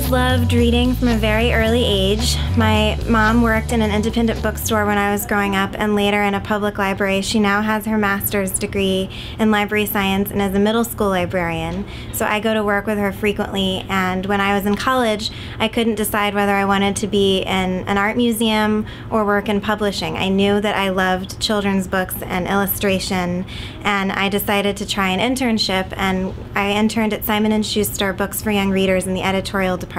always loved reading from a very early age. My mom worked in an independent bookstore when I was growing up and later in a public library. She now has her master's degree in library science and is a middle school librarian. So I go to work with her frequently, and when I was in college, I couldn't decide whether I wanted to be in an art museum or work in publishing. I knew that I loved children's books and illustration, and I decided to try an internship, and I interned at Simon & Schuster Books for Young Readers in the editorial department.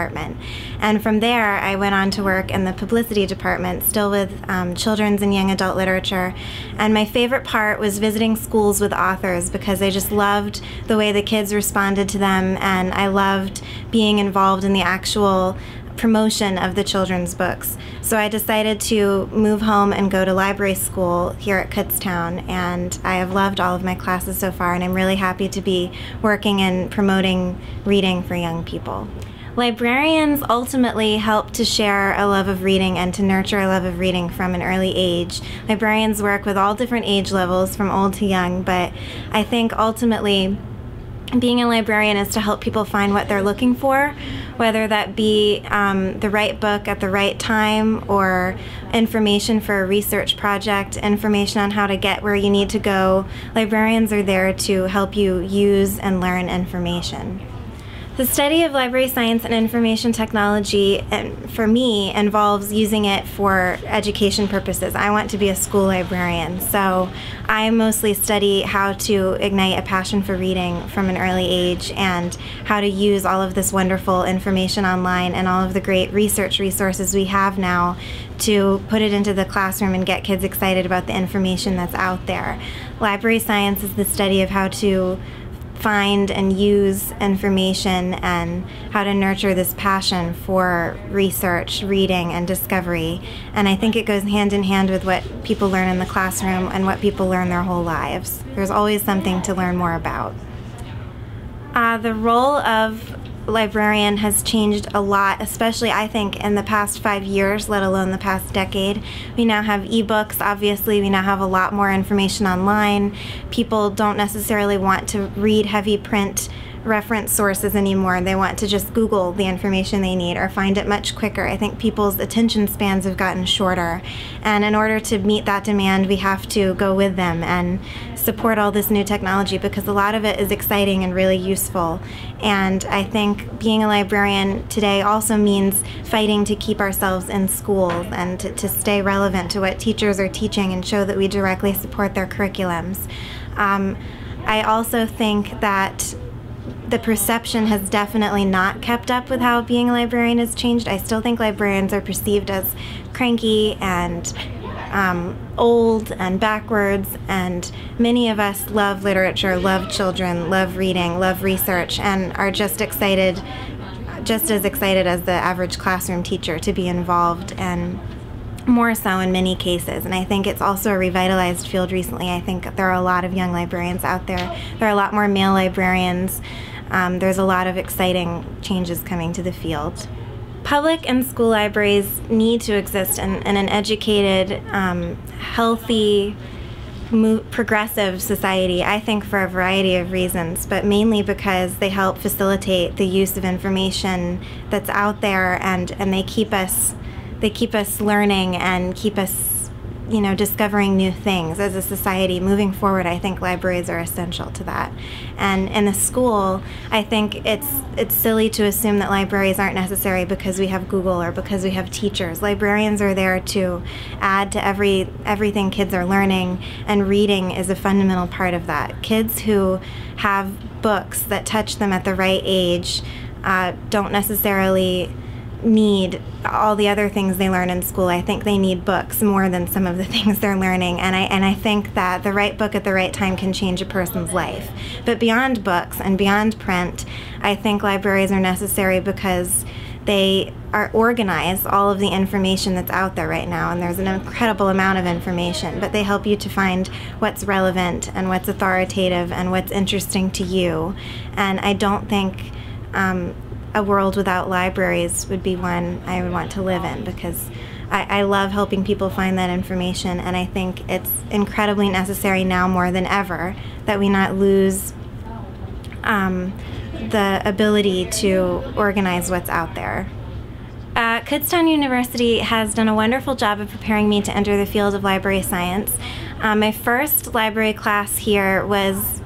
And from there, I went on to work in the publicity department, still with children's and young adult literature. And my favorite part was visiting schools with authors, because I just loved the way the kids responded to them, and I loved being involved in the actual promotion of the children's books. So I decided to move home and go to library school here at Kutztown, and I have loved all of my classes so far, and I'm really happy to be working and promoting reading for young people. Librarians ultimately help to share a love of reading and to nurture a love of reading from an early age. Librarians work with all different age levels, from old to young, but I think ultimately being a librarian is to help people find what they're looking for, whether that be the right book at the right time, or information for a research project, information on how to get where you need to go. Librarians are there to help you use and learn information. The study of library science and information technology, for me, involves using it for education purposes. I want to be a school librarian, so I mostly study how to ignite a passion for reading from an early age, and how to use all of this wonderful information online and all of the great research resources we have now to put it into the classroom and get kids excited about the information that's out there. Library science is the study of how to find and use information and how to nurture this passion for research, reading, and discovery. And I think it goes hand in hand with what people learn in the classroom and what people learn their whole lives. There's always something to learn more about. The role of librarian has changed a lot, especially I think in the past 5 years, let alone the past decade. We now have ebooks, obviously. We now have a lot more information online. People don't necessarily want to read heavy print reference sources anymore. They want to just Google the information they need or find it much quicker. I think people's attention spans have gotten shorter, and in order to meet that demand, we have to go with them and support all this new technology, because a lot of it is exciting and really useful. And I think being a librarian today also means fighting to keep ourselves in schools and to stay relevant to what teachers are teaching and show that we directly support their curriculums. I also think that the perception has definitely not kept up with how being a librarian has changed. I still think librarians are perceived as cranky and old and backwards, and many of us love literature, love children, love reading, love research, and are just as excited as the average classroom teacher to be involved, and more so in many cases. And I think it's also a revitalized field recently. I think there are a lot of young librarians out there. There are a lot more male librarians. There's a lot of exciting changes coming to the field. Public and school libraries need to exist in an educated, healthy, progressive society, I think, for a variety of reasons, but mainly because they help facilitate the use of information that's out there, and they keep us learning and keep us, discovering new things as a society. Moving forward, I think libraries are essential to that. And in the school, I think it's silly to assume that libraries aren't necessary because we have Google or because we have teachers. Librarians are there to add to everything kids are learning, and reading is a fundamental part of that. Kids who have books that touch them at the right age don't necessarily need all the other things they learn in school. I think they need books more than some of the things they're learning, and I think that the right book at the right time can change a person's life. But beyond books and beyond print, I think libraries are necessary because they organize all of the information that's out there right now, and there's an incredible amount of information, but they help you to find what's relevant and what's authoritative and what's interesting to you. And I don't think a world without libraries would be one I would want to live in, because I love helping people find that information, and I think it's incredibly necessary now more than ever that we not lose the ability to organize what's out there. Kutztown University has done a wonderful job of preparing me to enter the field of library science. My first library class here was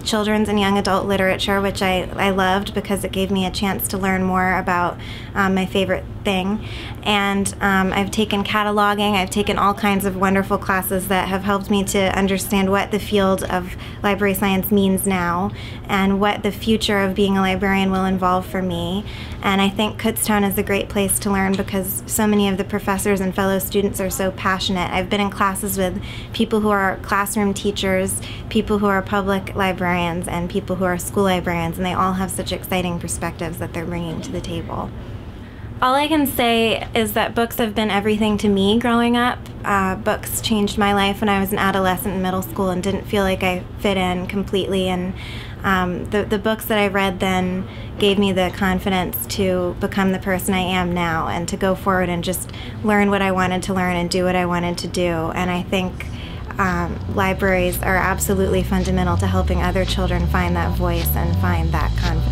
children's and young adult literature, which I loved because it gave me a chance to learn more about my favorite thing. And I've taken cataloging, I've taken all kinds of wonderful classes that have helped me to understand what the field of library science means now and what the future of being a librarian will involve for me. And I think Kutztown is a great place to learn because so many of the professors and fellow students are so passionate. I've been in classes with people who are classroom teachers, people who are public librarians, and people who are school librarians, and they all have such exciting perspectives that they're bringing to the table. All I can say is that books have been everything to me growing up. Books changed my life when I was an adolescent in middle school and didn't feel like I fit in completely, and the books that I read then gave me the confidence to become the person I am now and to go forward and just learn what I wanted to learn and do what I wanted to do. And I think libraries are absolutely fundamental to helping other children find that voice and find that confidence.